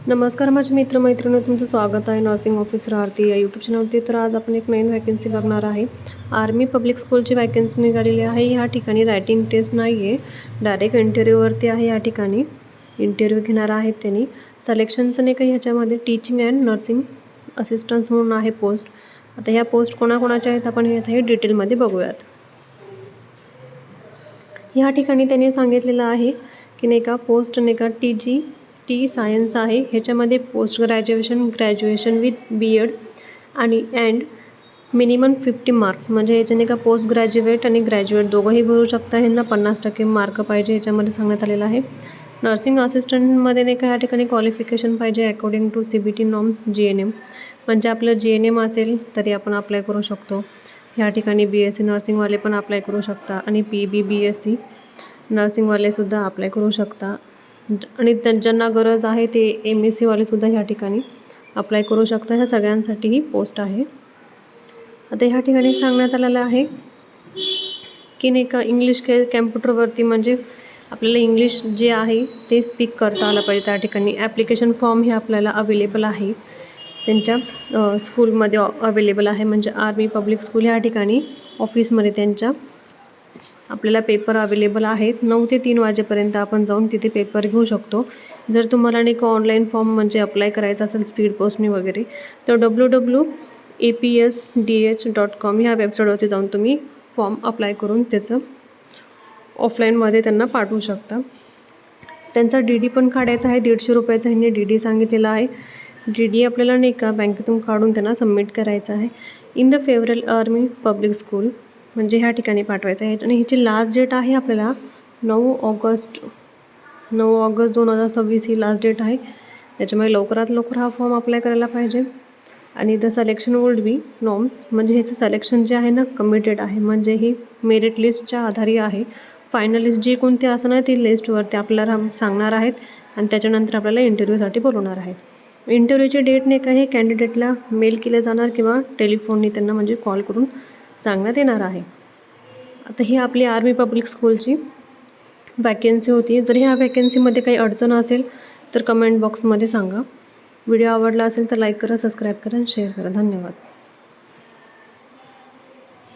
नमस्कार माझे मित्रमैत्रिणी, तुमचं स्वागत आहे नर्सिंग ऑफिसर आरती या यूट्यूब चॅनलवरती. तर आज आपण एक नवीन वॅकन्सी बघणार आहे. आर्मी पब्लिक स्कूलची वॅकन्सी निघालेली आहे. ह्या ठिकाणी रायटिंग टेस्ट नाही आहे, डायरेक्ट इंटरव्ह्यूवरती आहे. या ठिकाणी इंटरव्ह्यू घेणार आहेत त्यांनी. सिलेक्शनचं नाही काही ह्याच्यामध्ये टीचिंग अँड नर्सिंग असिस्टन्स म्हणून आहे पोस्ट. आता ह्या पोस्ट कोणाकोणाच्या आहेत आपण हे डिटेलमध्ये बघूयात. ह्या ठिकाणी त्यांनी सांगितलेलं आहे की नाही का पोस्ट नाही का टी सायन्स आहे. ह्याच्यामध्ये पोस्ट ग्रॅज्युएशन विथ BEd आणि मिनिमम 50 मार्क्स, म्हणजे ह्याच्याने का पोस्ट ग्रॅज्युएट आणि ग्रॅज्युएट दोघंही भरू शकता. ह्यांना 50% मार्क पाहिजे ह्याच्यामध्ये सांगण्यात आलेलं आहे. नर्सिंग असिस्टंटमध्ये नाही का ह्या ठिकाणी क्वालिफिकेशन पाहिजे according to CBT norms GNM, म्हणजे आपलं GNM असेल तरी आपण अप्लाय करू शकतो. ह्या ठिकाणी BSc नर्सिंगवाले पण अप्लाय करू शकता आणि BSc नर्सिंगवालेसुद्धा अप्लाय करू शकता. आणि ज्यांना गरज आहे ते MSc वालेसुद्धा ह्या ठिकाणी अप्लाय करू शकता. ह्या सगळ्यांसाठी ही पोस्ट आहे. आता ह्या ठिकाणी सांगण्यात आलेलं आहे की नाही का इंग्लिश कॅम्प्युटरवरती, म्हणजे आपल्याला इंग्लिश जे आहे ते स्पीक करता आलं पाहिजे. त्या ठिकाणी ॲप्लिकेशन फॉर्म हे आपल्याला अवेलेबल आहे त्यांच्या स्कूलमध्ये अवेलेबल आहे, म्हणजे आर्मी पब्लिक स्कूल ह्या ठिकाणी ऑफिसमध्ये त्यांच्या आपल्याला पेपर अवेलेबल आहेत. 9 ते 3 वाजेपर्यंत आपण जाऊन तिथे पेपर घेऊ शकतो. जर तुम्हाला नाही का ऑनलाईन फॉर्म म्हणजे अप्लाय करायचा असेल स्पीड पोस्टने वगैरे, तर www.apsdh.com ह्या वेबसाईटवरती जाऊन तुम्ही फॉर्म अप्लाय करून त्याचं ऑफलाईनमध्ये त्यांना पाठवू शकता. त्यांचा DD पण काढायचा आहे. 150 रुपयाचा ह्यांनी DD सांगितलेला आहे. DD आपल्याला नाही का बँकेतून काढून त्यांना सबमिट करायचं आहे. In the federal army public school, म्हणजे ह्या ठिकाणी पाठवायचं आहे. आणि ह्याची लास्ट डेट आहे आपल्याला 9 ऑगस्ट 2026 ही लास्ट डेट आहे. त्याच्यामुळे लवकरात लवकर हा फॉर्म अप्लाय करायला पाहिजे. आणि the selection would be norms, म्हणजे ह्याचं सिलेक्शन जे आहे ना कमिटेड आहे, म्हणजे ही मेरिट लिस्टच्या आधारे आहे. फायनल लिस्ट जी कोणती असणार ती लिस्टवरती आपल्याला सांगणार आहेत आणि त्याच्यानंतर आपल्याला इंटरव्ह्यूसाठी बोलवणार आहेत. इंटरव्ह्यूची डेट नाही का हे कॅन्डिडेटला मेल केले जाणार किंवा टेलिफोनने त्यांना म्हणजे कॉल करून सांगण्यात येणार आहे. आता ही आपली आर्मी पब्लिक स्कूलची वॅकन्सी होती. जर ह्या वॅकन्सीमध्ये काही अडचण असेल तर कमेंट बॉक्समध्ये सांगा. व्हिडिओ आवडला असेल तर लाईक करा, सबस्क्राईब करा आणि शेअर करा. धन्यवाद.